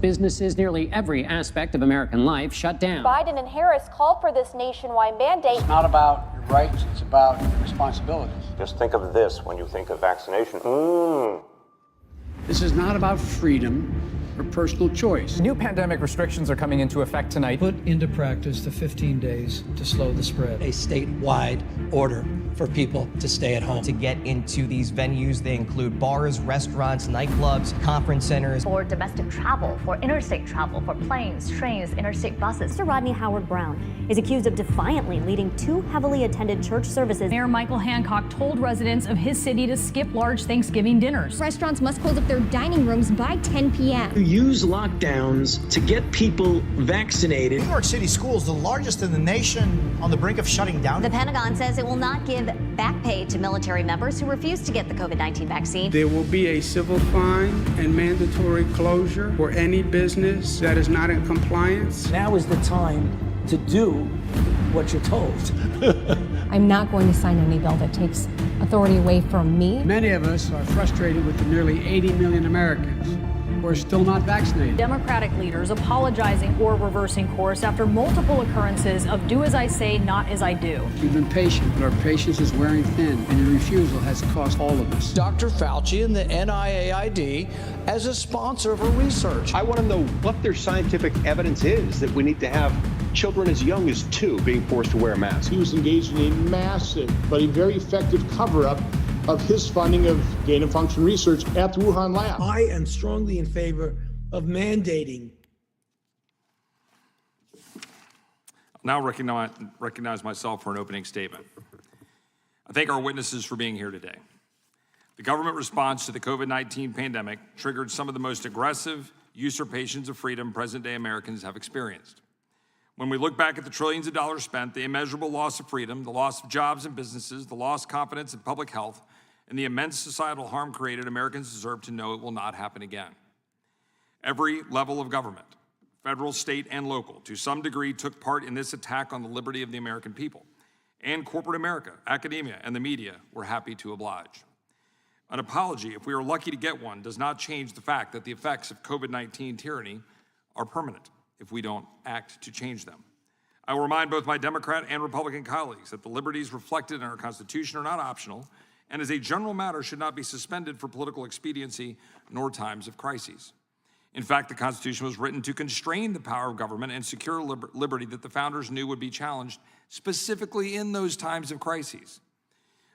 businesses, nearly every aspect of American life shut down. Biden and Harris called for this nationwide mandate. It's not about your rights, it's about responsibilities. Just think of this when you think of vaccination. This is not about freedom or personal choice. New pandemic restrictions are coming into effect tonight. Put into practice the 15 days to slow the spread. A statewide order for people to stay at home. To get into these venues, they include bars, restaurants, nightclubs, conference centers. For domestic travel, for interstate travel, for planes, trains, interstate buses. Mr. Rodney Howard-Browne is accused of defiantly leading two heavily attended church services. Mayor Michael Hancock told residents of his city to skip large Thanksgiving dinners. Restaurants must close up their dining rooms by 10 p.m. Use lockdowns to get people vaccinated. New York City schools, the largest in the nation, on the brink of shutting down. The Pentagon says it will not give back pay to military members who refuse to get the COVID-19 vaccine. There will be a civil fine and mandatory closure for any business that is not in compliance. Now is the time to do what you're told. I'm not going to sign any bill that takes authority away from me. Many of us are frustrated with the nearly 80 million Americans who are still not vaccinated. Democratic leaders apologizing or reversing course after multiple occurrences of do as I say, not as I do. We've been patient, but our patience is wearing thin, and your refusal has cost all of us. Dr. Fauci and the NIAID as a sponsor of our research. I want to know what their scientific evidence is that we need to have children as young as 2 being forced to wear a mask. He was engaged in a massive but a very effective cover-up of his funding of gain-of-function research at the Wuhan lab. I am strongly in favor of mandating. Now recognize myself for an opening statement. I thank our witnesses for being here today. The government response to the COVID-19 pandemic triggered some of the most aggressive usurpations of freedom present-day Americans have experienced. When we look back at the trillions of dollars spent, the immeasurable loss of freedom, the loss of jobs and businesses, the lost confidence in public health, and the immense societal harm created, Americans deserve to know it will not happen again. Every level of government, federal, state, and local, to some degree took part in this attack on the liberty of the American people. And corporate America, academia, and the media were happy to oblige. An apology, if we are lucky to get one, does not change the fact that the effects of COVID-19 tyranny are permanent if we don't act to change them. I will remind both my Democrat and Republican colleagues that the liberties reflected in our Constitution are not optional, and as a general matter should not be suspended for political expediency nor times of crises. In fact, the Constitution was written to constrain the power of government and secure liberty that the founders knew would be challenged specifically in those times of crises.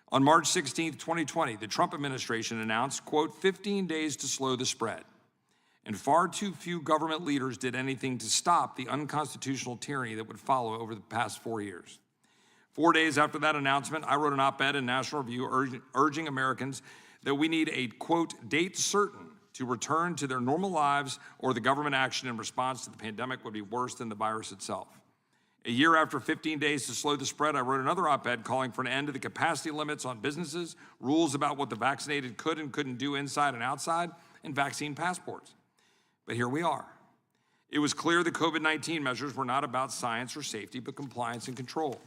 On March 16, 2020, the Trump administration announced, quote, 15 days to slow the spread. And far too few government leaders did anything to stop the unconstitutional tyranny that would follow over the past 4 years. 4 days after that announcement, I wrote an op-ed in National Review urging Americans that we need a, quote, date certain to return to their normal lives or the government action in response to the pandemic would be worse than the virus itself. A year after 15 days to slow the spread, I wrote another op-ed calling for an end to the capacity limits on businesses, rules about what the vaccinated could and couldn't do inside and outside, and vaccine passports. But here we are. It was clear the COVID-19 measures were not about science or safety, but compliance and control.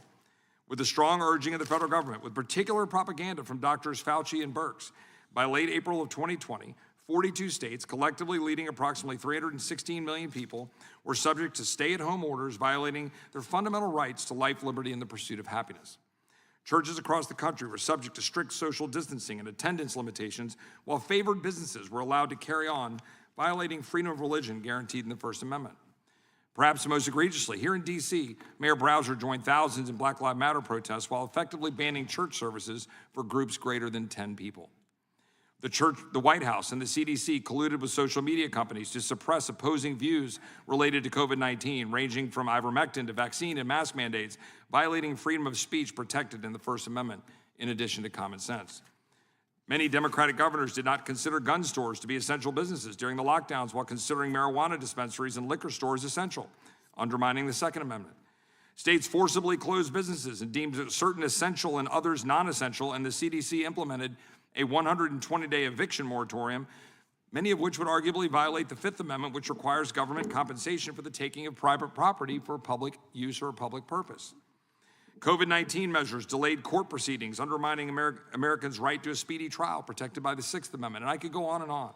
With the strong urging of the federal government, with particular propaganda from Drs. Fauci and Birx, by late April of 2020, 42 states, collectively leading approximately 316 million people, were subject to stay-at-home orders violating their fundamental rights to life, liberty, and the pursuit of happiness. Churches across the country were subject to strict social distancing and attendance limitations, while favored businesses were allowed to carry on, violating freedom of religion guaranteed in the First Amendment. Perhaps most egregiously, here in D.C., Mayor Browser joined thousands in Black Lives Matter protests while effectively banning church services for groups greater than 10 people. The White House and the CDC colluded with social media companies to suppress opposing views related to COVID-19, ranging from ivermectin to vaccine and mask mandates, violating freedom of speech protected in the First Amendment, in addition to common sense. Many Democratic governors did not consider gun stores to be essential businesses during the lockdowns while considering marijuana dispensaries and liquor stores essential, undermining the Second Amendment. States forcibly closed businesses and deemed certain essential and others non-essential, and the CDC implemented a 120-day eviction moratorium, many of which would arguably violate the Fifth Amendment, which requires government compensation for the taking of private property for public use or a public purpose. COVID-19 measures delayed court proceedings, undermining Americans' right to a speedy trial protected by the Sixth Amendment, and I could go on and on.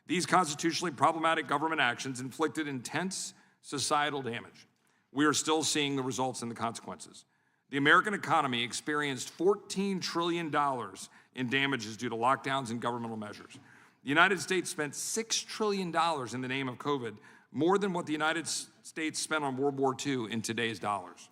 These constitutionally problematic government actions inflicted intense societal damage. We are still seeing the results and the consequences. The American economy experienced $14 trillion in damages due to lockdowns and governmental measures. The United States spent $6 trillion in the name of COVID, more than what the United States spent on World War II in today's dollars.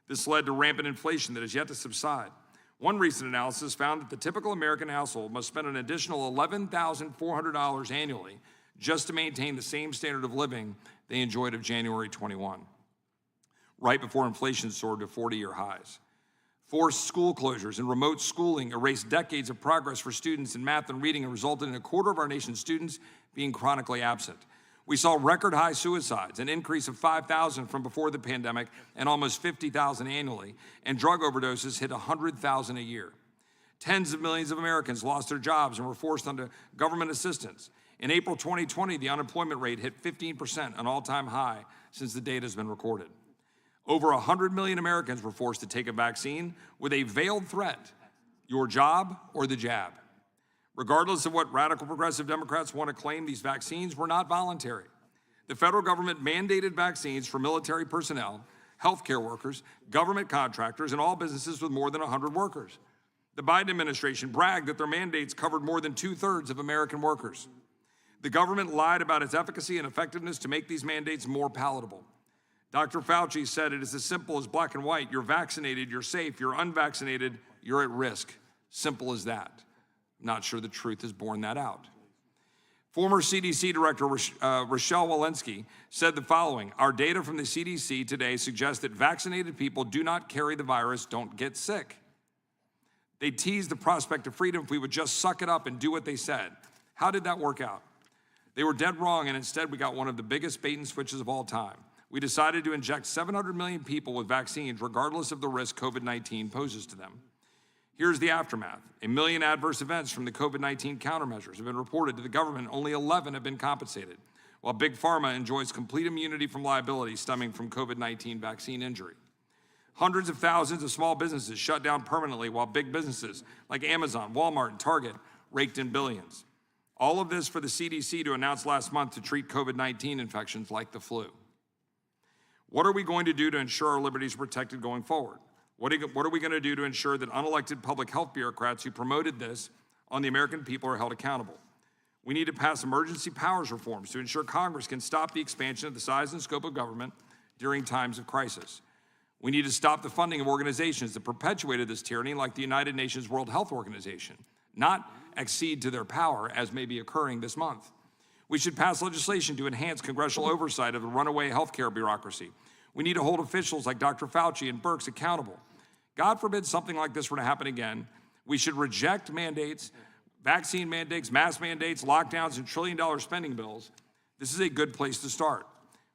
This led to rampant inflation that has yet to subside. One recent analysis found that the typical American household must spend an additional $11,400 annually just to maintain the same standard of living they enjoyed of January 21, right before inflation soared to 40-year highs. Forced school closures and remote schooling erased decades of progress for students in math and reading and resulted in a quarter of our nation's students being chronically absent. We saw record high suicides, an increase of 5,000 from before the pandemic and almost 50,000 annually, and drug overdoses hit 100,000 a year. Tens of millions of Americans lost their jobs and were forced under government assistance. In April 2020, the unemployment rate hit 15%, an all-time high since the data has been recorded. Over 100 million Americans were forced to take a vaccine with a veiled threat, your job or the jab. Regardless of what radical progressive Democrats want to claim, these vaccines were not voluntary. The federal government mandated vaccines for military personnel, healthcare workers, government contractors, and all businesses with more than 100 workers. The Biden administration bragged that their mandates covered more than 2/3 of American workers. The government lied about its efficacy and effectiveness to make these mandates more palatable. Dr. Fauci said it is as simple as black and white. You're vaccinated, you're safe. You're unvaccinated, you're at risk. Simple as that. Not sure the truth has borne that out. Former CDC Director Rochelle Walensky said the following: our data from the CDC today suggests that vaccinated people do not carry the virus, don't get sick. They teased the prospect of freedom if we would just suck it up and do what they said. How did that work out? They were dead wrong, and instead we got one of the biggest bait and switches of all time. We decided to inject 700 million people with vaccines regardless of the risk COVID-19 poses to them. Here's the aftermath. 1 million adverse events from the COVID-19 countermeasures have been reported to the government. Only 11 have been compensated, while Big Pharma enjoys complete immunity from liability stemming from COVID-19 vaccine injury. Hundreds of thousands of small businesses shut down permanently, while big businesses like Amazon, Walmart, and Target raked in billions. All of this for the CDC to announce last month to treat COVID-19 infections like the flu. What are we going to do to ensure our liberties are protected going forward? What are we going to do to ensure that unelected public health bureaucrats who promoted this on the American people are held accountable? We need to pass emergency powers reforms to ensure Congress can stop the expansion of the size and scope of government during times of crisis. We need to stop the funding of organizations that perpetuated this tyranny, like the United Nations World Health Organization, not accede to their power, as may be occurring this month. We should pass legislation to enhance congressional oversight of the runaway healthcare bureaucracy. We need to hold officials like Dr. Fauci and Birx accountable. God forbid something like this were to happen again. We should reject mandates, vaccine mandates, mask mandates, lockdowns, and trillion-dollar spending bills. This is a good place to start.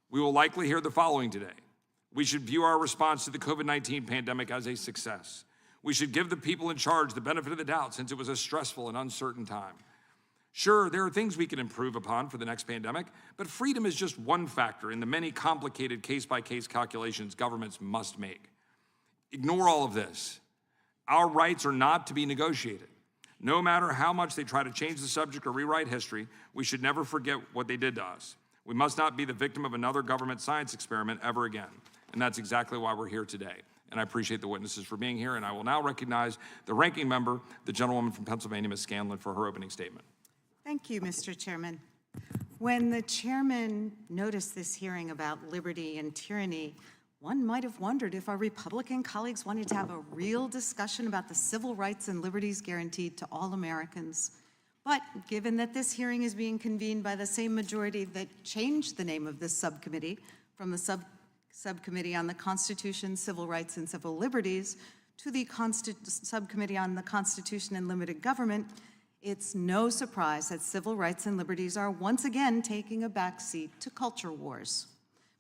We will likely hear the following today. We should view our response to the COVID-19 pandemic as a success. We should give the people in charge the benefit of the doubt, since it was a stressful and uncertain time. Sure, there are things we can improve upon for the next pandemic, but freedom is just one factor in the many complicated case-by-case calculations governments must make. Ignore all of this. Our rights are not to be negotiated. No matter how much they try to change the subject or rewrite history, we should never forget what they did to us. We must not be the victim of another government science experiment ever again. And that's exactly why we're here today. And I appreciate the witnesses for being here. And I will now recognize the ranking member, the gentlewoman from Pennsylvania, Ms. Scanlon, for her opening statement. Thank you, Mr. Chairman. When the chairman noticed this hearing about liberty and tyranny, one might have wondered if our Republican colleagues wanted to have a real discussion about the civil rights and liberties guaranteed to all Americans. But given that this hearing is being convened by the same majority that changed the name of this subcommittee from the Subcommittee on the Constitution, Civil Rights, and Civil Liberties to the Subcommittee on the Constitution and Limited Government, it's no surprise that civil rights and liberties are once again taking a backseat to culture wars.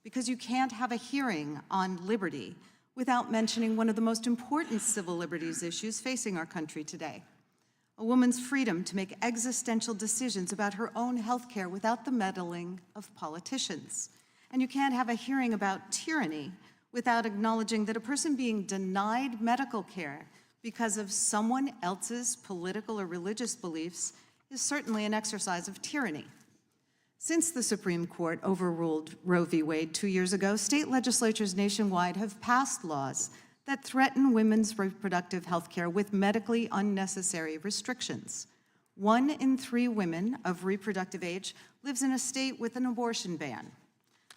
Because you can't have a hearing on liberty without mentioning one of the most important civil liberties issues facing our country today: a woman's freedom to make existential decisions about her own health care without the meddling of politicians. And you can't have a hearing about tyranny without acknowledging that a person being denied medical care because of someone else's political or religious beliefs is certainly an exercise of tyranny. Since the Supreme Court overruled Roe v. Wade 2 years ago, state legislatures nationwide have passed laws that threaten women's reproductive health care with medically unnecessary restrictions. 1 in 3 women of reproductive age lives in a state with an abortion ban.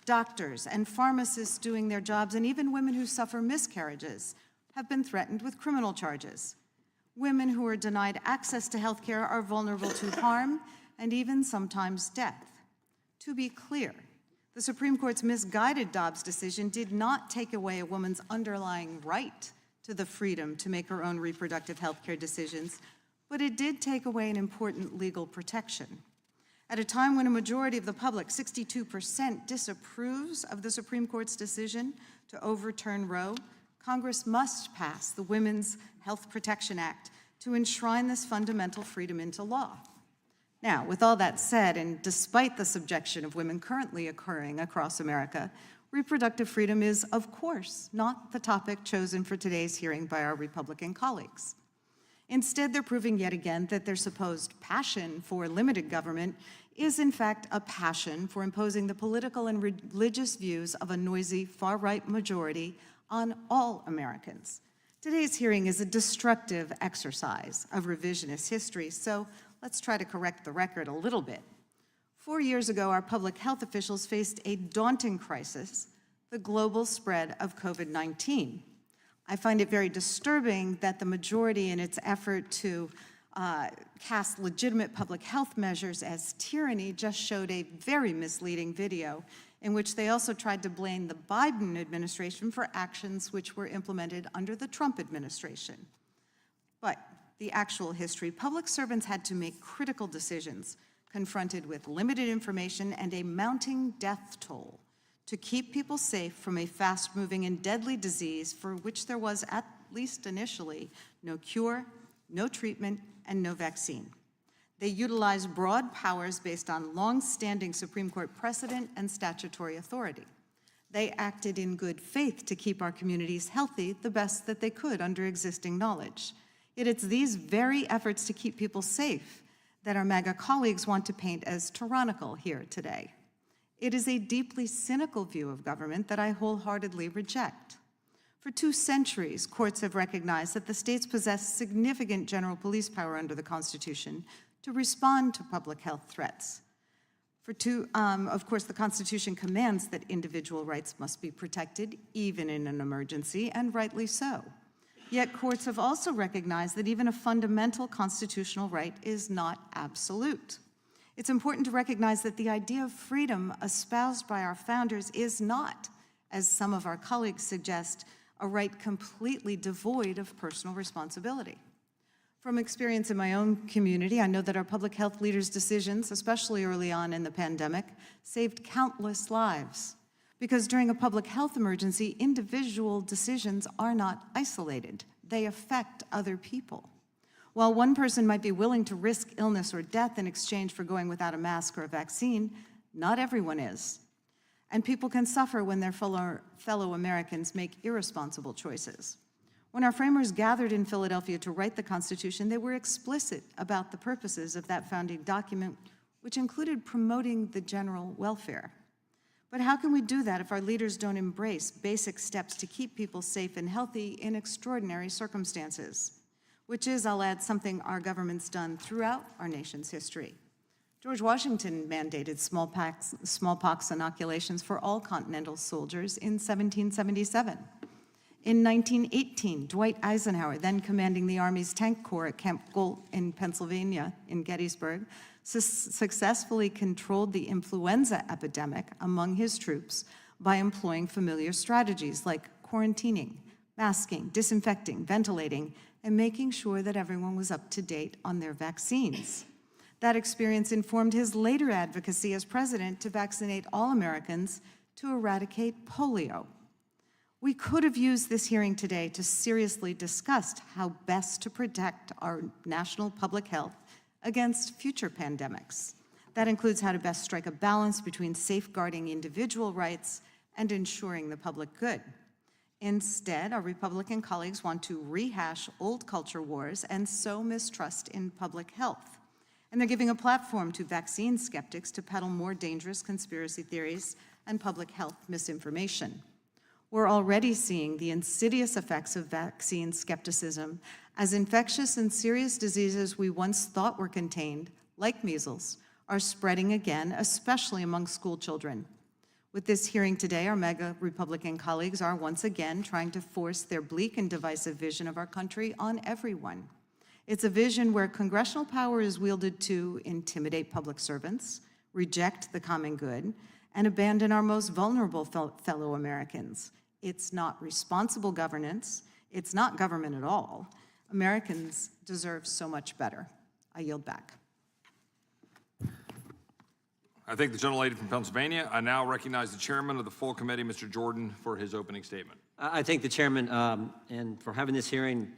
Doctors and pharmacists doing their jobs, and even women who suffer miscarriages, have been threatened with criminal charges. Women who are denied access to health care are vulnerable to harm and even sometimes death. To be clear, the Supreme Court's misguided Dobbs decision did not take away a woman's underlying right to the freedom to make her own reproductive health care decisions, but it did take away an important legal protection. At a time when a majority of the public, 62%, disapproves of the Supreme Court's decision to overturn Roe, Congress must pass the Women's Health Protection Act to enshrine this fundamental freedom into law. Now, with all that said, and despite the subjection of women currently occurring across America, reproductive freedom is, of course, not the topic chosen for today's hearing by our Republican colleagues. Instead, they're proving yet again that their supposed passion for limited government is, in fact, a passion for imposing the political and religious views of a noisy far-right majority on all Americans. Today's hearing is a destructive exercise of revisionist history, so let's try to correct the record a little bit. 4 years ago, our public health officials faced a daunting crisis, the global spread of COVID-19. I find it very disturbing that the majority, in its effort to cast legitimate public health measures as tyranny, just showed a very misleading video in which they also tried to blame the Biden administration for actions which were implemented under the Trump administration. But the actual history, public servants had to make critical decisions confronted with limited information and a mounting death toll to keep people safe from a fast-moving and deadly disease for which there was, at least initially, no cure, no treatment, and no vaccine. They utilized broad powers based on long-standing Supreme Court precedent and statutory authority. They acted in good faith to keep our communities healthy the best that they could under existing knowledge. Yet it's these very efforts to keep people safe that our MAGA colleagues want to paint as tyrannical here today. It is a deeply cynical view of government that I wholeheartedly reject. For 2 centuries, courts have recognized that the states possess significant general police power under the Constitution to respond to public health threats. Of course, the Constitution commands that individual rights must be protected, even in an emergency, and rightly so. Yet courts have also recognized that even a fundamental constitutional right is not absolute. It's important to recognize that the idea of freedom espoused by our founders is not, as some of our colleagues suggest, a right completely devoid of personal responsibility. From experience in my own community, I know that our public health leaders' decisions, especially early on in the pandemic, saved countless lives. Because during a public health emergency, individual decisions are not isolated. They affect other people. While one person might be willing to risk illness or death in exchange for going without a mask or a vaccine, not everyone is. And people can suffer when their fellow Americans make irresponsible choices. When our framers gathered in Philadelphia to write the Constitution, they were explicit about the purposes of that founding document, which included promoting the general welfare. But how can we do that if our leaders don't embrace basic steps to keep people safe and healthy in extraordinary circumstances? Which is, I'll add, something our government's done throughout our nation's history. George Washington mandated smallpox inoculations for all Continental soldiers in 1777. In 1918, Dwight Eisenhower, then commanding the Army's Tank Corps at Camp Golt in Pennsylvania, in Gettysburg, successfully controlled the influenza epidemic among his troops by employing familiar strategies like quarantining, masking, disinfecting, ventilating, and making sure that everyone was up to date on their vaccines. That experience informed his later advocacy as president to vaccinate all Americans to eradicate polio. We could have used this hearing today to seriously discuss how best to protect our national public health against future pandemics. That includes how to best strike a balance between safeguarding individual rights and ensuring the public good. Instead, our Republican colleagues want to rehash old culture wars and sow mistrust in public health. And they're giving a platform to vaccine skeptics to peddle more dangerous conspiracy theories and public health misinformation. We're already seeing the insidious effects of vaccine skepticism as infectious and serious diseases we once thought were contained, like measles, are spreading again, especially among school children. With this hearing today, our MAGA Republican colleagues are once again trying to force their bleak and divisive vision of our country on everyone. It's a vision where congressional power is wielded to intimidate public servants, reject the common good, and abandon our most vulnerable fellow Americans. It's not responsible governance. It's not government at all. Americans deserve so much better. I yield back. I thank the gentlelady from Pennsylvania. I now recognize the chairman of the full committee, Mr. Jordan, for his opening statement. I thank the chairman and for having this hearing.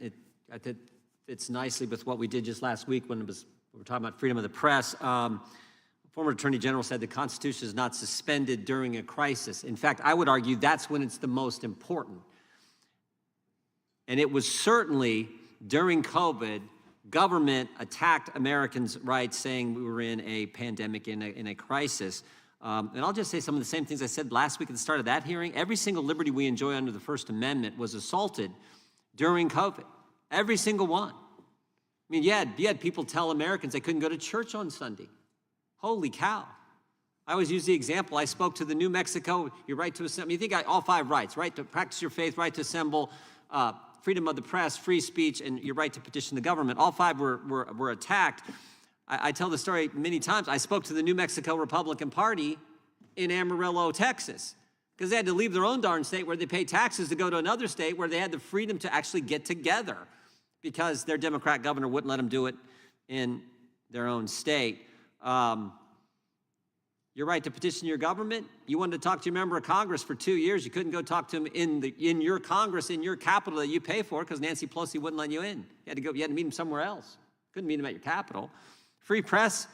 I think fits nicely with what we did just last week when we were talking about freedom of the press. Former Attorney General said the Constitution is not suspended during a crisis. In fact, I would argue that's when it's the most important. And it was certainly during COVID, government attacked Americans' rights, saying we were in a pandemic, in a crisis. And I'll just say some of the same things I said last week at the start of that hearing. Every single liberty we enjoy under the First Amendment was assaulted during COVID. Every single one. I mean, you had people tell Americans they couldn't go to church on Sunday. Holy cow. I always use the example. I spoke to the New Mexico, your right to assemble. You think all 5 rights, right to practice your faith, right to assemble, freedom of the press, free speech, and your right to petition the government. All 5 were attacked. I tell the story many times. I spoke to the New Mexico Republican Party in Amarillo, Texas, because they had to leave their own darn state where they pay taxes to go to another state where they had the freedom to actually get together because their Democrat governor wouldn't let them do it in their own state. Your right to petition your government. You wanted to talk to your member of Congress for 2 years. You couldn't go talk to him in your Congress, in your capital that you pay for, because Nancy Pelosi wouldn't let you in. You had to meet him somewhere else. Couldn't meet him at your capital. Free press.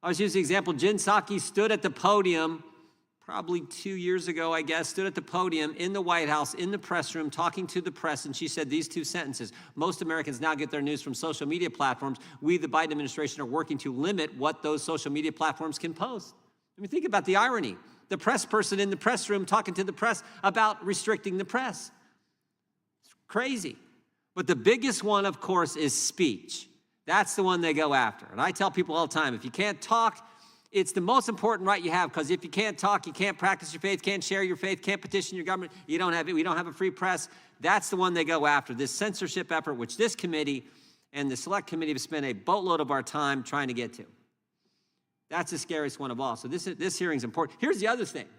I was using the example. Jen Psaki stood at the podium probably 2 years ago, I guess, stood at the podium in the White House, in the press room, talking to the press, and she said these 2 sentences. Most Americans now get their news from social media platforms. We, the Biden administration, are working to limit what those social media platforms can post. I mean, think about the irony. The press person in the press room talking to the press about restricting the press. It's crazy. But the biggest one, of course, is speech. That's the one they go after. And I tell people all the time, if you can't talk, it's the most important right you have, because if you can't talk, you can't practice your faith, can't share your faith, can't petition your government, we don't have a free press. That's the one they go after, this censorship effort, which this committee and the select committee have spent a boatload of our time trying to get to. That's the scariest one of all. So this hearing's important. Here's the other thing.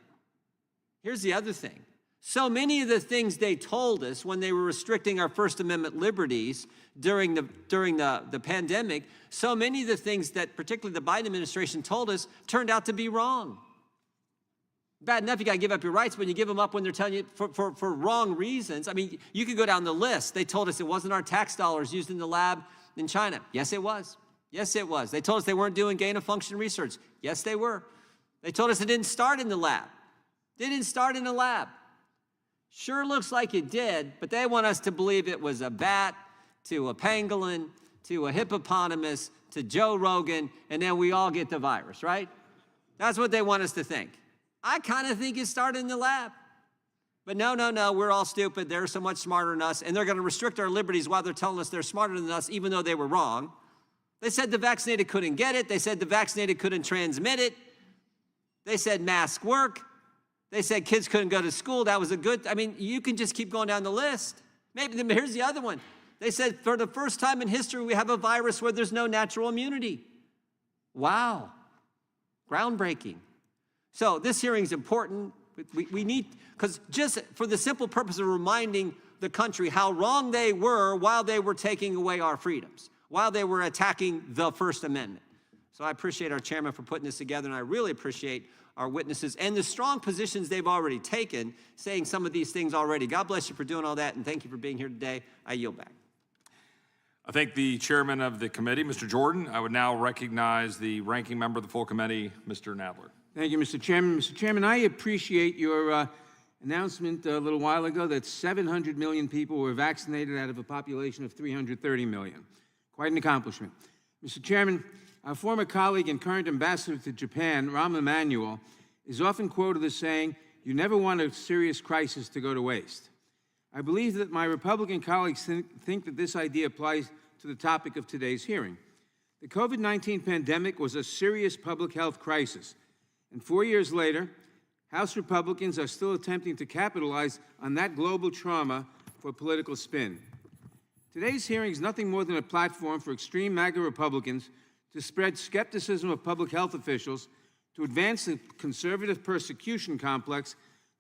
So many of the things they told us when they were restricting our First Amendment liberties during the pandemic, so many of the things that particularly the Biden administration told us turned out to be wrong. Bad enough you got to give up your rights, but you give them up when they're telling you for wrong reasons. I mean, you could go down the list. They told us it wasn't our tax dollars used in the lab in China. Yes, it was. Yes, it was. They told us they weren't doing gain-of-function research. Yes, they were. They told us it didn't start in the lab. They didn't start in the lab. Sure looks like it did, but they want us to believe it was a bat to a pangolin to a hippopotamus to Joe Rogan, and then we all get the virus, right? That's what they want us to think. I kind of think it started in the lab. But no, we're all stupid. They're so much smarter than us, and they're going to restrict our liberties while they're telling us they're smarter than us, even though they were wrong. They said the vaccinated couldn't get it. They said the vaccinated couldn't transmit it. They said masks work. They said kids couldn't go to school. That was you can just keep going down the list. Maybe here's the other one. They said for the first time in history, we have a virus where there's no natural immunity. Wow. Groundbreaking. So this hearing is important. We need, because just for the simple purpose of reminding the country how wrong they were while they were taking away our freedoms, while they were attacking the First Amendment. So I appreciate our chairman for putting this together, and I really appreciate our witnesses and the strong positions they've already taken, saying some of these things already. God bless you for doing all that, and thank you for being here today. I yield back. I thank the chairman of the committee, Mr. Jordan. I would now recognize the ranking member of the full committee, Mr. Nadler. Thank you, Mr. Chairman. Mr. Chairman, I appreciate your announcement a little while ago that 700 million people were vaccinated out of a population of 330 million. Quite an accomplishment. Mr. Chairman, Our former colleague and current ambassador to Japan, Rahm Emanuel, is often quoted as saying, "You never want a serious crisis to go to waste." I believe that my Republican colleagues think that this idea applies to the topic of today's hearing. The COVID-19 pandemic was a serious public health crisis, and 4 years later, House Republicans are still attempting to capitalize on that global trauma for political spin. Today's hearing is nothing more than a platform for extreme MAGA Republicans to spread skepticism of public health officials, to advance the conservative persecution complex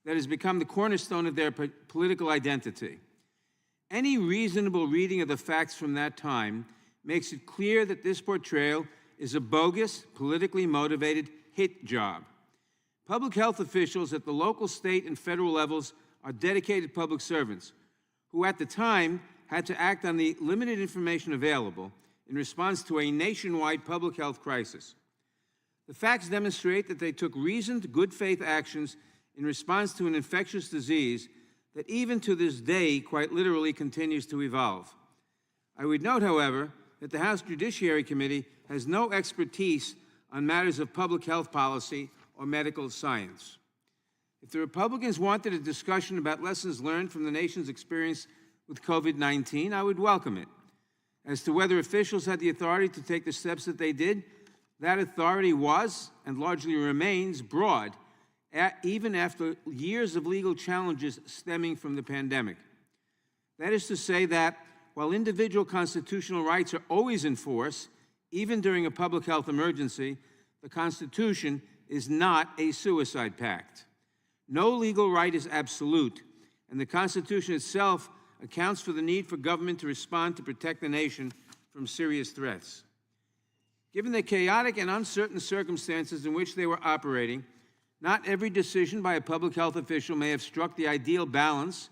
that has become the cornerstone of their political identity. Any reasonable reading of the facts from that time makes it clear that this portrayal is a bogus, politically motivated hit job. Public health officials at the local, state, and federal levels are dedicated public servants who at the time had to act on the limited information available in response to a nationwide public health crisis. The facts demonstrate that they took reasoned, good faith actions in response to an infectious disease that even to this day quite literally continues to evolve. I would note, however, that the House Judiciary Committee has no expertise on matters of public health policy or medical science. If the Republicans wanted a discussion about lessons learned from the nation's experience with COVID-19, I would welcome it. As to whether officials had the authority to take the steps that they did, that authority was, and largely remains, broad, even after years of legal challenges stemming from the pandemic. That is to say that while individual constitutional rights are always in force, even during a public health emergency, the Constitution is not a suicide pact. No legal right is absolute, and the Constitution itself accounts for the need for government to respond to protect the nation from serious threats. Given the chaotic and uncertain circumstances in which they were operating, not every decision by a public health official may have struck the ideal balance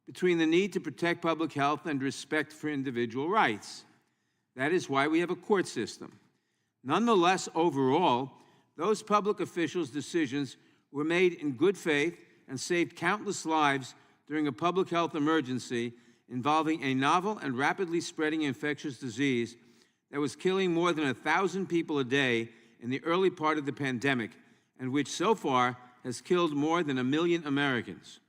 between the need to protect public health and respect for individual rights. That is why we have a court system. Nonetheless, overall, those public officials' decisions were made in good faith and saved countless lives during a public health emergency involving a novel and rapidly spreading infectious disease that was killing more than 1,000 people a day in the early part of the pandemic, and which so far has killed more than 1 million Americans.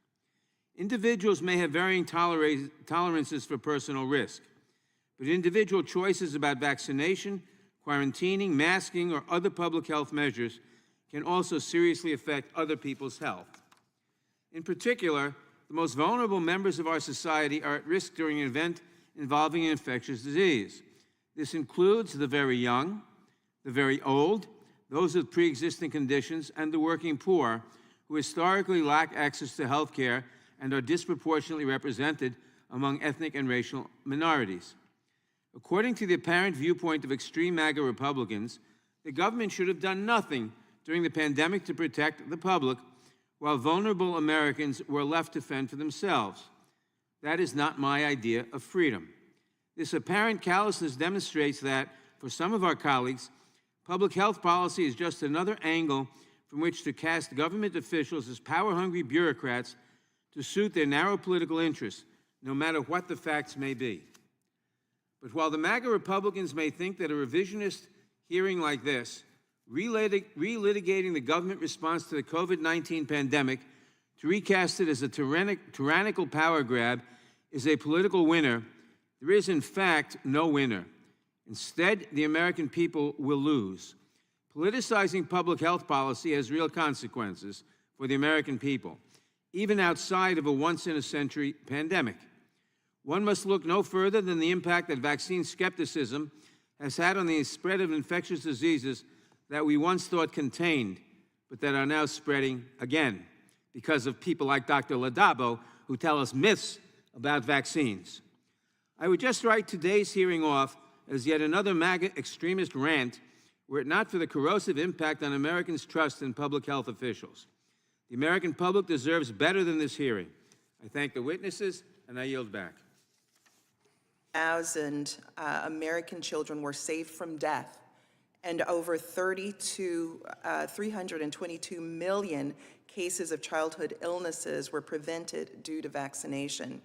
Individuals may have varying tolerances for personal risk, but individual choices about vaccination, quarantining, masking, or other public health measures can also seriously affect other people's health. In particular, the most vulnerable members of our society are at risk during an event involving an infectious disease. This includes the very young, the very old, those with pre-existing conditions, and the working poor, who historically lack access to health care and are disproportionately represented among ethnic and racial minorities. According to the apparent viewpoint of extreme MAGA Republicans, the government should have done nothing during the pandemic to protect the public, while vulnerable Americans were left to fend for themselves. That is not my idea of freedom. This apparent callousness demonstrates that, for some of our colleagues, public health policy is just another angle from which to cast government officials as power-hungry bureaucrats to suit their narrow political interests, no matter what the facts may be. But while the MAGA Republicans may think that a revisionist hearing like this, relitigating the government response to the COVID-19 pandemic to recast it as a tyrannical power grab, is a political winner, there is in fact no winner. Instead, the American people will lose. Politicizing public health policy has real consequences for the American people, even outside of a once-in-a-century pandemic. One must look no further than the impact that vaccine skepticism has had on the spread of infectious diseases that we once thought contained, but that are now spreading again because of people like Dr. Ladabo, who tell us myths about vaccines. I would just write today's hearing off as yet another MAGA extremist rant, were it not for the corrosive impact on Americans' trust in public health officials. The American public deserves better than this hearing. I thank the witnesses, and I yield back. 1,000 American children were saved from death, and over 322 million cases of childhood illnesses were prevented due to vaccination.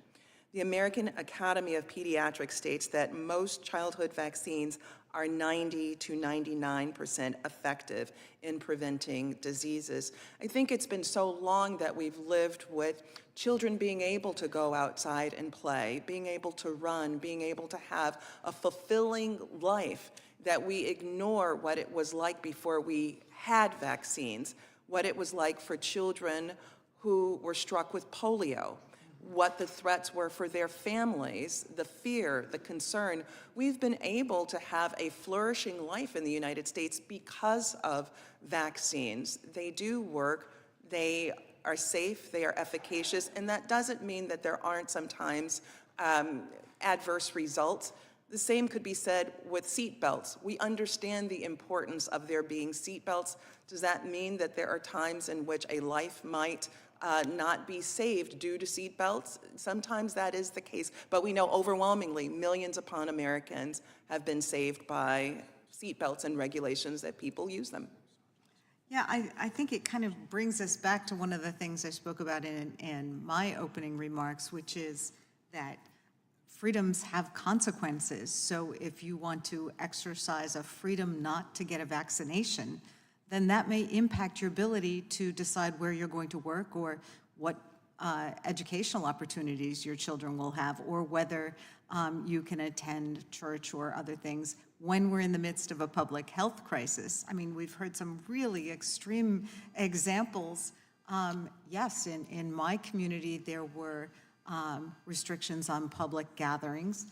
The American Academy of Pediatrics states that most childhood vaccines are 90 to 99% effective in preventing diseases. I think it's been so long that we've lived with children being able to go outside and play, being able to run, being able to have a fulfilling life, that we ignore what it was like before we had vaccines, what it was like for children who were struck with polio, what the threats were for their families, the fear, the concern. We've been able to have a flourishing life in the United States because of vaccines. They do work, they are safe, they are efficacious, and that doesn't mean that there aren't sometimes adverse results. The same could be said with seat belts. We understand the importance of there being seat belts. Does that mean that there are times in which a life might not be saved due to seat belts? Sometimes that is the case, but we know overwhelmingly millions upon Americans have been saved by seat belts and regulations that people use them. Yeah, I think it kind of brings us back to one of the things I spoke about in my opening remarks, which is that freedoms have consequences. So if you want to exercise a freedom not to get a vaccination, then that may impact your ability to decide where you're going to work or what educational opportunities your children will have, or whether you can attend church or other things when we're in the midst of a public health crisis. I mean, we've heard some really extreme examples. Yes, in my community, there were restrictions on public gatherings,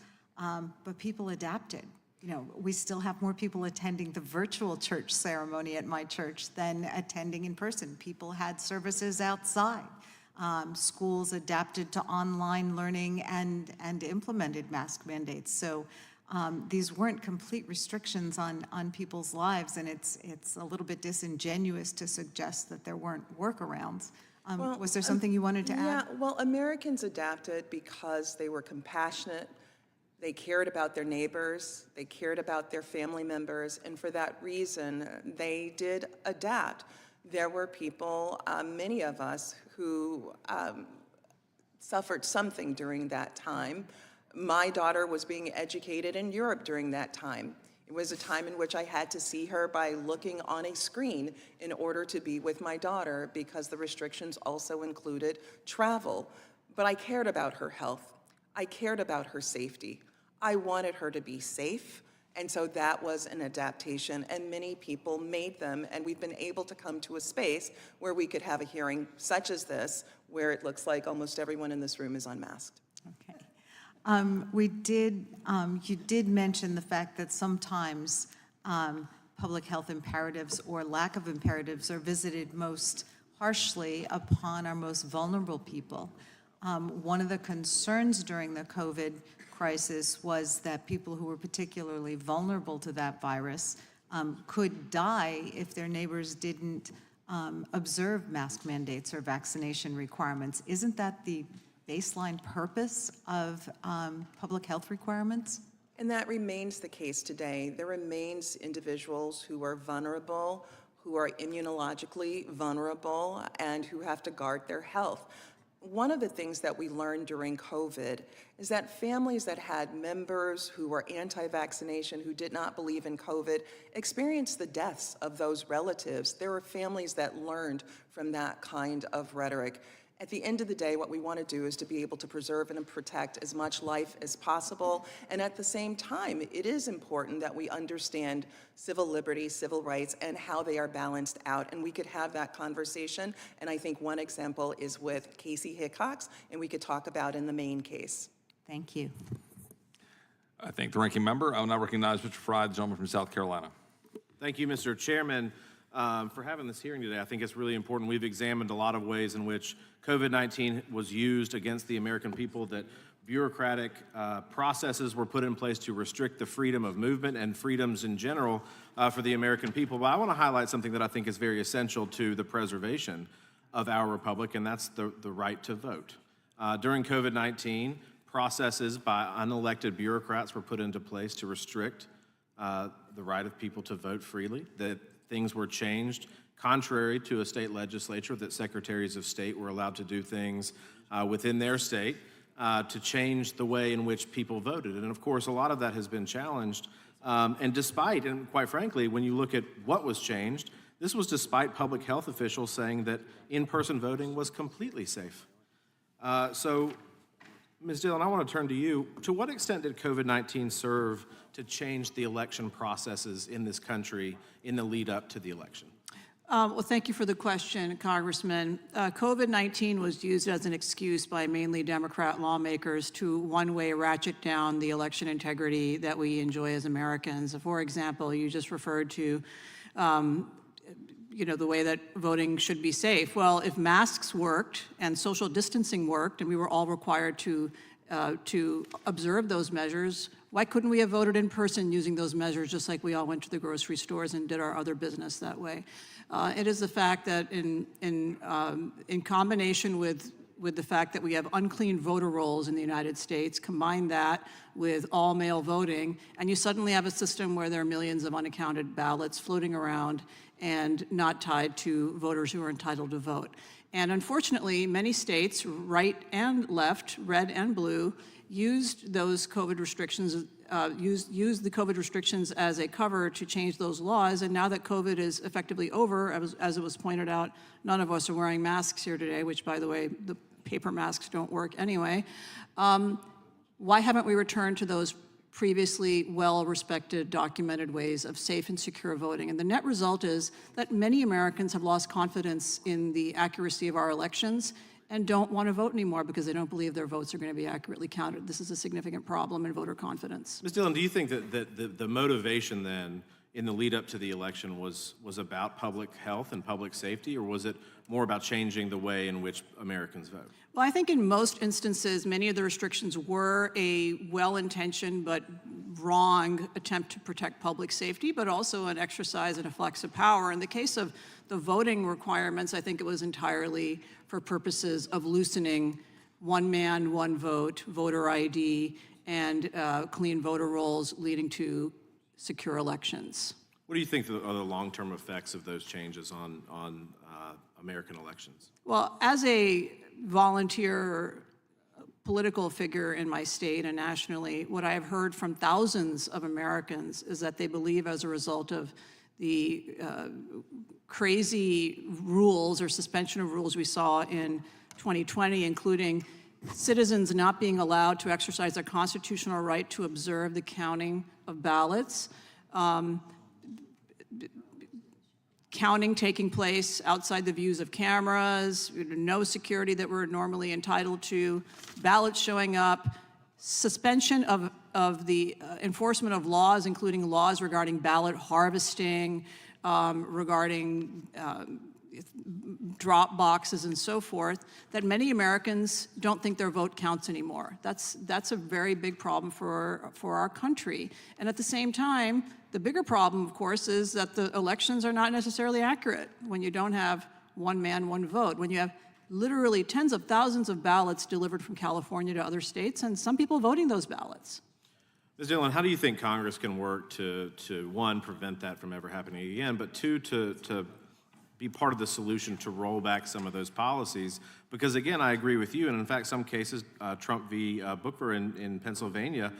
but people adapted. You know, we still have more people attending the virtual church ceremony at my church than attending in person. People had services outside. Schools adapted to online learning and implemented mask mandates. So these weren't complete restrictions on people's lives, and it's a little bit disingenuous to suggest that there weren't workarounds. Was there something you wanted to add? Yeah, well, Americans adapted because they were compassionate. They cared about their neighbors, they cared about their family members, and for that reason, they did adapt. There were people, many of us, who suffered something during that time. My daughter was being educated in Europe during that time. It was a time in which I had to see her by looking on a screen in order to be with my daughter, because the restrictions also included travel. But I cared about her health. I cared about her safety. I wanted her to be safe, and so that was an adaptation, and many people made them, and we've been able to come to a space where we could have a hearing such as this, where it looks like almost everyone in this room is unmasked. Okay. You did mention the fact that sometimes public health imperatives or lack of imperatives are visited most harshly upon our most vulnerable people. One of the concerns during the COVID crisis was that people who were particularly vulnerable to that virus could die if their neighbors didn't observe mask mandates or vaccination requirements. Isn't that the baseline purpose of public health requirements? And that remains the case today. There remains individuals who are vulnerable, who are immunologically vulnerable, and who have to guard their health. One of the things that we learned during COVID is that families that had members who were anti-vaccination, who did not believe in COVID, experienced the deaths of those relatives. There were families that learned from that kind of rhetoric. At the end of the day, what we want to do is to be able to preserve and protect as much life as possible. And at the same time, it is important that we understand civil liberties, civil rights, and how they are balanced out. And we could have that conversation. And I think one example is with Casey Hickox, and we could talk about in the Maine case. Thank you. I thank the ranking member. I will now recognize Mr. Fry, the gentleman from South Carolina. Thank you, Mr. Chairman, for having this hearing today. I think it's really important. We've examined a lot of ways in which COVID-19 was used against the American people, that bureaucratic processes were put in place to restrict the freedom of movement and freedoms in general for the American people. But I want to highlight something that I think is very essential to the preservation of our republic, and that's the right to vote. During COVID-19, processes by unelected bureaucrats were put into place to restrict the right of people to vote freely, that things were changed contrary to a state legislature, that secretaries of state were allowed to do things within their state to change the way in which people voted. And of course, a lot of that has been challenged And despite, and quite frankly, when you look at what was changed, this was despite public health officials saying that in-person voting was completely safe. So, Ms. Dillon, I want to turn to you. To what extent did COVID-19 serve to change the election processes in this country in the lead up to the election? Well, thank you for the question, Congressman. COVID-19 was used as an excuse by mainly Democrat lawmakers to one-way ratchet down the election integrity that we enjoy as Americans. For example, you just referred to the way that voting should be safe. Well, if masks worked and social distancing worked and we were all required to observe those measures, why couldn't we have voted in person using those measures just like we all went to the grocery stores and did our other business that way? It is the fact that in combination with the fact that we have unclean voter rolls in the United States, combine that with all mail voting, and you suddenly have a system where there are millions of unaccounted ballots floating around and not tied to voters who are entitled to vote. And unfortunately, many states, right and left, red and blue, used those COVID restrictions, used the COVID restrictions as a cover to change those laws. And now that COVID is effectively over, as it was pointed out, none of us are wearing masks here today, which, by the way, the paper masks don't work anyway. Why haven't we returned to those previously well-respected, documented ways of safe and secure voting? And the net result is that many Americans have lost confidence in the accuracy of our elections and don't want to vote anymore because they don't believe their votes are going to be accurately counted. This is a significant problem in voter confidence. Ms. Dillon, do you think that the motivation then in the lead up to the election was about public health and public safety, or was it more about changing the way in which Americans vote? Well, I think in most instances, many of the restrictions were a well-intentioned but wrong attempt to protect public safety, but also an exercise and a flex of power. In the case of the voting requirements, I think it was entirely for purposes of loosening one man, one vote, voter ID, and clean voter rolls leading to secure elections. What do you think are the long-term effects of those changes on American elections? Well, as a volunteer political figure in my state and nationally, what I have heard from thousands of Americans is that they believe as a result of the crazy rules or suspension of rules we saw in 2020, including citizens not being allowed to exercise their constitutional right to observe the counting of ballots, counting taking place outside the views of cameras, no security that we're normally entitled to, ballots showing up, suspension of the enforcement of laws, including laws regarding ballot harvesting, regarding drop boxes and so forth, that many Americans don't think their vote counts anymore. That's a very big problem for our country. And at the same time, the bigger problem, of course, is that the elections are not necessarily accurate when you don't have one man, one vote, when you have literally tens of thousands of ballots delivered from California to other states, and some people voting those ballots. Ms. Dillon, how do you think Congress can work to one, prevent that from ever happening again, but two, to be part of the solution to roll back some of those policies? Because again, I agree with you, and in fact, some cases, Trump v. Booker in Pennsylvania,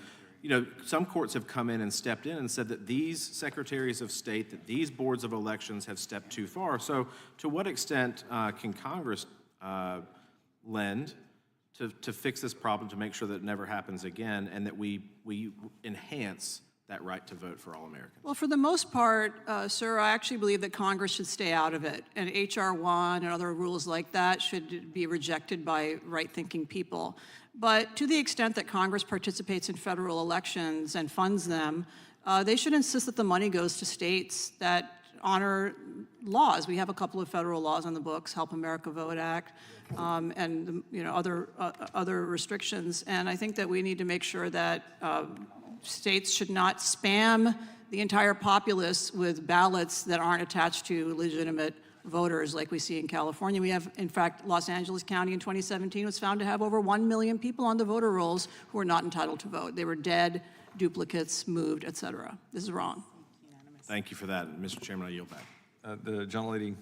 some courts have come in and stepped in and said that these secretaries of state, that these boards of elections have stepped too far. So to what extent can Congress lend to fix this problem, to make sure that it never happens again, and that we enhance that right to vote for all Americans? Well, for the most part, sir, I actually believe that Congress should stay out of it. And H.R. 1 and other rules like that should be rejected by right-thinking people. But to the extent that Congress participates in federal elections and funds them, they should insist that the money goes to states that honor laws. We have a couple of federal laws on the books, Help America Vote Act, and other restrictions. And I think that we need to make sure that states should not spam the entire populace with ballots that aren't attached to legitimate voters like we see in California. We have, in fact, Los Angeles County in 2017 was found to have over 1 million people on the voter rolls who were not entitled to vote. They were dead, duplicates, moved, et cetera. This is wrong. Thank you for that. Mr. Chairman, I yield back. The gentlelady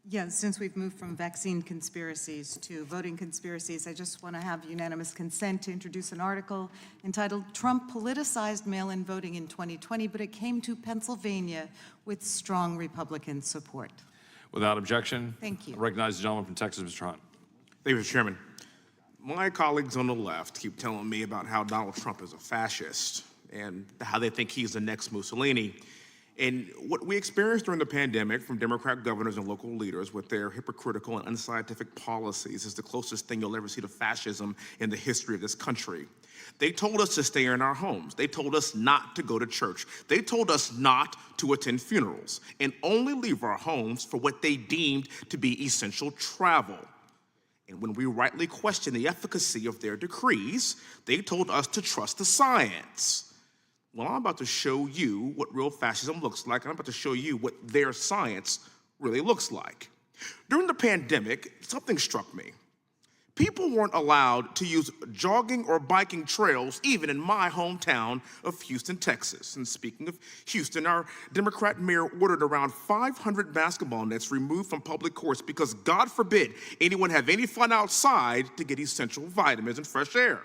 Yeah, since we've moved from vaccine conspiracies to voting conspiracies, I just want to have unanimous consent to introduce an article entitled "Trump Politicized Mail-in Voting in 2020, but it came to Pennsylvania with strong Republican support." Without objection. Thank you. I recognize the gentleman from Texas, Mr. Hunt. Thank you, Mr. Chairman. My colleagues on the left keep telling me about how Donald Trump is a fascist and how they think he's the next Mussolini. And what we experienced during the pandemic from Democrat governors and local leaders with their hypocritical and unscientific policies is the closest thing you'll ever see to fascism in the history of this country. They told us to stay in our homes. They told us not to go to church. They told us not to attend funerals and only leave our homes for what they deemed to be essential travel. And when we rightly questioned the efficacy of their decrees, they told us to trust the science. Well, I'm about to show you what real fascism looks like, and I'm about to show you what their science really looks like. During the pandemic, something struck me. People weren't allowed to use jogging or biking trails, even in my hometown of Houston, Texas. And speaking of Houston, our Democrat mayor ordered around 500 basketball nets removed from public courts because, God forbid, anyone have any fun outside to get essential vitamins and fresh air.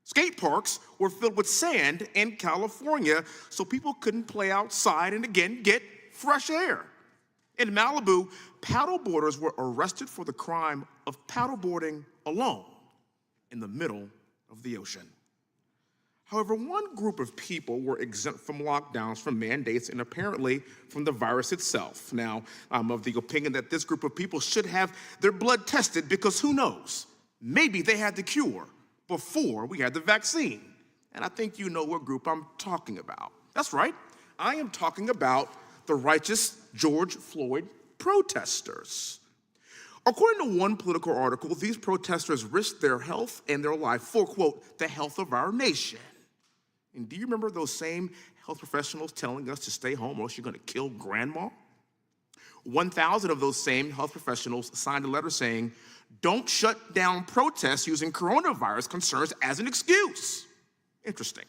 Skate parks were filled with sand in California, so people couldn't play outside and, again, get fresh air. In Malibu, paddleboarders were arrested for the crime of paddleboarding alone in the middle of the ocean. However, one group of people were exempt from lockdowns, from mandates, and apparently from the virus itself. Now, I'm of the opinion that this group of people should have their blood tested because who knows? Maybe they had the cure before we had the vaccine. And I think you know what group I'm talking about. That's right, I am talking about the righteous George Floyd protesters. According to one political article, these protesters risked their health and their life for, quote, the health of our nation. And do you remember those same health professionals telling us to stay home or else you're gonna kill grandma? 1,000 of those same health professionals signed a letter saying, don't shut down protests using coronavirus concerns as an excuse. Interesting,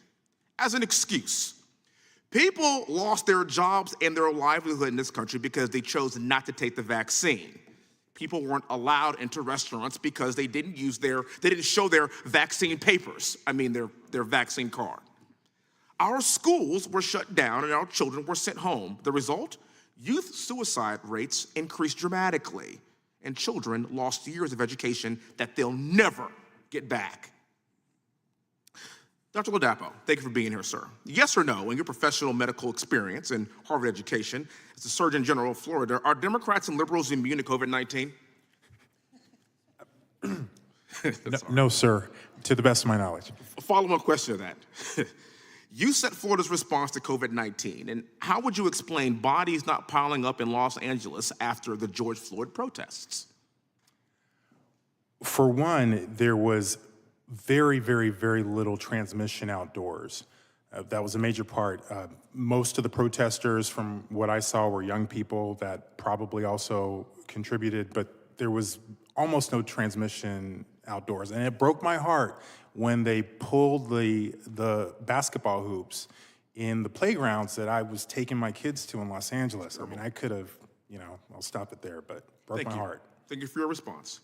as an excuse. People lost their jobs and their livelihood in this country because they chose not to take the vaccine. People weren't allowed into restaurants because they didn't show their vaccine papers, their vaccine card. Our schools were shut down and our children were sent home. The result? Youth suicide rates increased dramatically, and children lost years of education that they'll never get back. Dr. Ladapo, thank you for being here, sir. Yes or no, in your professional medical experience and Harvard education, as the Surgeon General of Florida, are Democrats and liberals immune to COVID-19? No, sir, to the best of my knowledge. A follow-up question to that. You set Florida's response to COVID-19, and how would you explain bodies not piling up in Los Angeles after the George Floyd protests? For one, there was very, very, very little transmission outdoors. That was a major part. Most of the protesters, from what I saw, were young people that probably also contributed, but there was almost no transmission outdoors. And it broke my heart when they pulled the basketball hoops in the playgrounds that I was taking my kids to in Los Angeles. I mean, I could have, I'll stop it there, but broke my heart. Thank you for your response.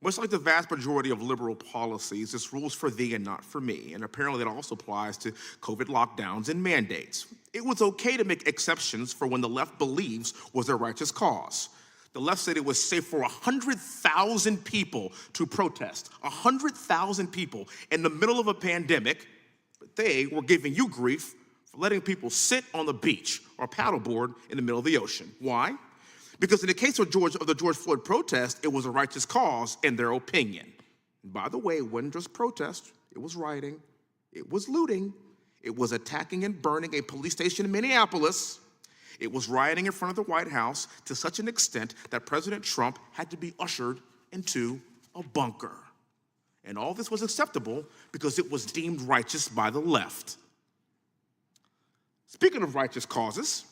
Much like the vast majority of liberal policies, this rule's for thee and not for me, and apparently that also applies to COVID lockdowns and mandates. It was okay to make exceptions for when the left believes was a righteous cause. The left said it was safe for 100,000 people to protest, 100,000 people in the middle of a pandemic, but they were giving you grief for letting people sit on the beach or paddleboard in the middle of the ocean. Why? Because in the case of the George Floyd protest, it was a righteous cause in their opinion. And by the way, it wasn't just protest, it was rioting, it was looting, it was attacking and burning a police station in Minneapolis. It was rioting in front of the White House to such an extent that President Trump had to be ushered into a bunker. And all this was acceptable because it was deemed righteous by the left. Speaking of righteous causes,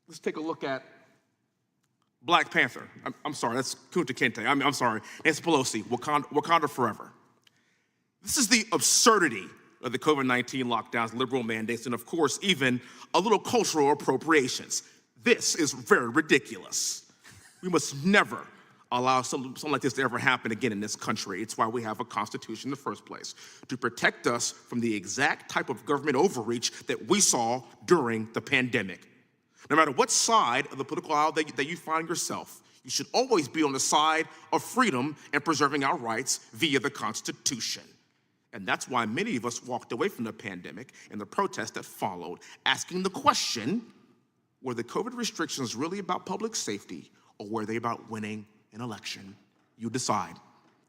let's take a look at Black Panther. I'm sorry, that's Kunta Kinte. I'm sorry, Nancy Pelosi, Wakanda forever. This is the absurdity of the COVID-19 lockdowns, liberal mandates, and of course, even a little cultural appropriations. This is very ridiculous. We must never allow something like this to ever happen again in this country. It's why we have a Constitution in the first place, to protect us from the exact type of government overreach that we saw during the pandemic. No matter what side of the political aisle that you find yourself, you should always be on the side of freedom and preserving our rights via the Constitution. And that's why many of us walked away from the pandemic and the protests that followed, asking the question, were the COVID restrictions really about public safety, or were they about winning an election? You decide.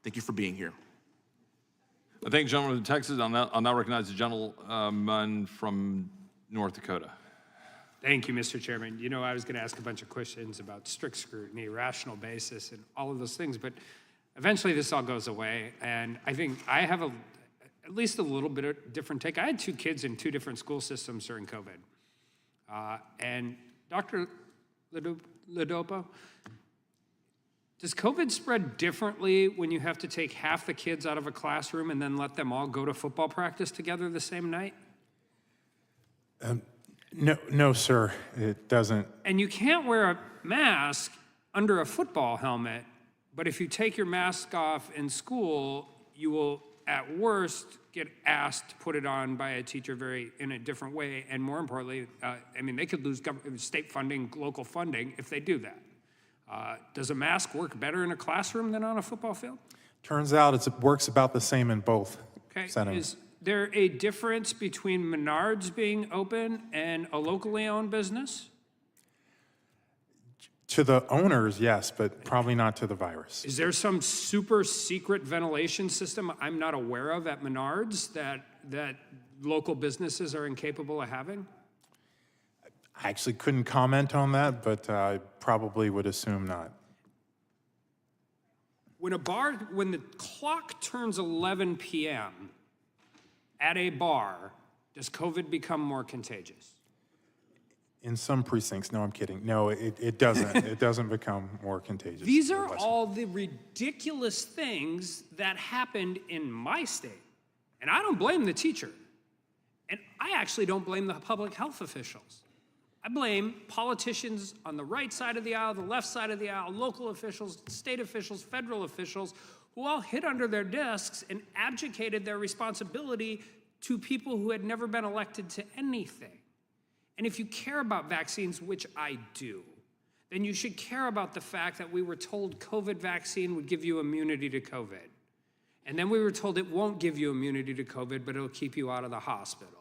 Thank you for being here. I thank the gentleman from Texas. I'll now recognize the gentleman from North Dakota. Thank you, Mr. Chairman. You know, I was going to ask a bunch of questions about strict scrutiny, rational basis, and all of those things, but eventually this all goes away. And I think I have at least a little bit of different take. I had 2 kids in 2 different school systems during COVID. And Dr. Ledopa, does COVID spread differently when you have to take half the kids out of a classroom and then let them all go to football practice together the same night? No, sir, it doesn't. And you can't wear a mask under a football helmet, but if you take your mask off in school, you will, at worst, get asked to put it on by a teacher in a different way. And more importantly, I mean, they could lose state funding, local funding if they do that. Does a mask work better in a classroom than on a football field? Turns out it works about the same in both settings. Is there a difference between Menards being open and a locally owned business? To the owners, yes, but probably not to the virus. Is there some super secret ventilation system I'm not aware of at Menards that local businesses are incapable of having? I actually couldn't comment on that, but I probably would assume not. When the clock turns 11 p.m. at a bar, does COVID become more contagious? In some precincts, no, I'm kidding. No, it doesn't. It doesn't become more contagious. These are all the ridiculous things that happened in my state. And I don't blame the teacher. And I actually don't blame the public health officials. I blame politicians on the right side of the aisle, the left side of the aisle, local officials, state officials, federal officials, who all hid under their desks and abdicated their responsibility to people who had never been elected to anything. And if you care about vaccines, which I do, then you should care about the fact that we were told COVID vaccine would give you immunity to COVID. And then we were told it won't give you immunity to COVID, but it'll keep you out of the hospital.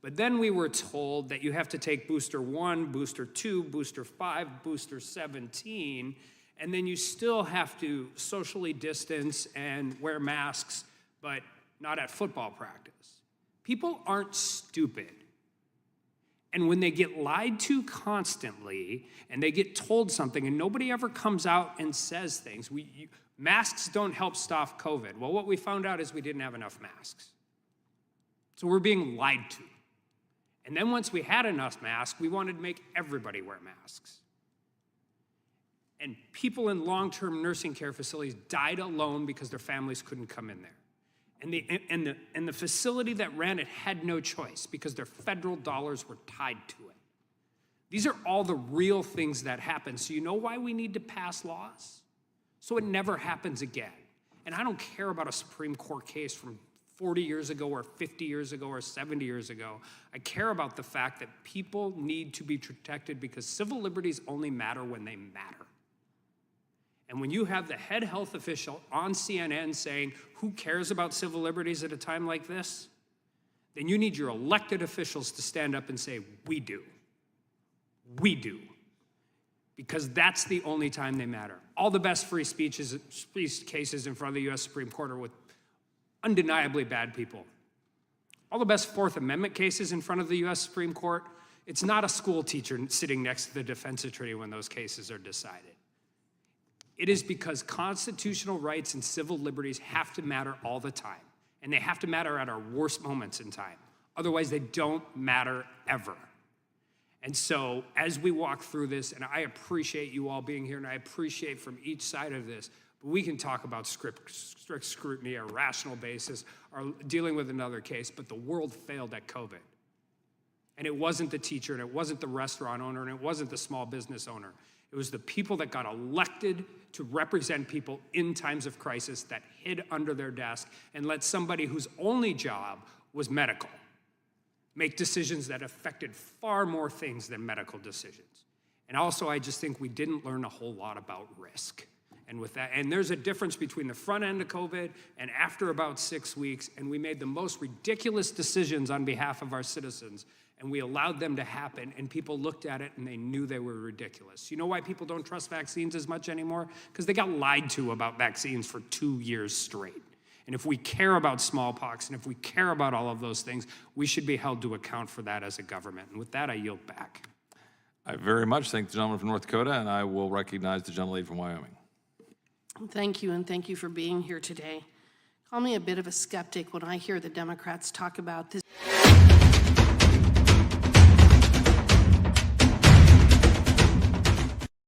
But then we were told that you have to take booster 1, booster 2, booster 5, booster 17, and then you still have to socially distance and wear masks, but not at football practice. People aren't stupid. And when they get lied to constantly and they get told something and nobody ever comes out and says things, masks don't help stop COVID. Well, what we found out is we didn't have enough masks. So we're being lied to. And then once we had enough masks, we wanted to make everybody wear masks. And people in long-term nursing care facilities died alone because their families couldn't come in there. And the facility that ran it had no choice because their federal dollars were tied to it. These are all the real things that happen. So you know why we need to pass laws? So it never happens again. And I don't care about a Supreme Court case from 40 years ago or 50 years ago or 70 years ago. I care about the fact that people need to be protected because civil liberties only matter when they matter. And when you have the head health official on CNN saying, who cares about civil liberties at a time like this? Then you need your elected officials to stand up and say, we do. We do. Because that's the only time they matter. All the best free speech cases in front of the US Supreme Court are with undeniably bad people. All the best Fourth Amendment cases in front of the US Supreme Court, it's not a school teacher sitting next to the defense attorney when those cases are decided. It is because constitutional rights and civil liberties have to matter all the time. And they have to matter at our worst moments in time. Otherwise, they don't matter ever. And so as we walk through this, and I appreciate you all being here, and I appreciate from each side of this, but we can talk about strict scrutiny, a rational basis, or dealing with another case, but the world failed at COVID. And it wasn't the teacher, and it wasn't the restaurant owner, and it wasn't the small business owner. It was the people that got elected to represent people in times of crisis that hid under their desk and let somebody whose only job was medical make decisions that affected far more things than medical decisions. And also, I just think we didn't learn a whole lot about risk. And with that, and there's a difference between the front end of COVID and after about 6 weeks, and we made the most ridiculous decisions on behalf of our citizens, and we allowed them to happen, and people looked at it and they knew they were ridiculous. You know why people don't trust vaccines as much anymore? Because they got lied to about vaccines for 2 years straight. And if we care about smallpox, and if we care about all of those things, we should be held to account for that as a government. And with that, I yield back. I very much thank the gentleman from North Dakota, and I will recognize the gentlelady from Wyoming. Thank you, and thank you for being here today. Call me a bit of a skeptic when I hear the Democrats talk about this.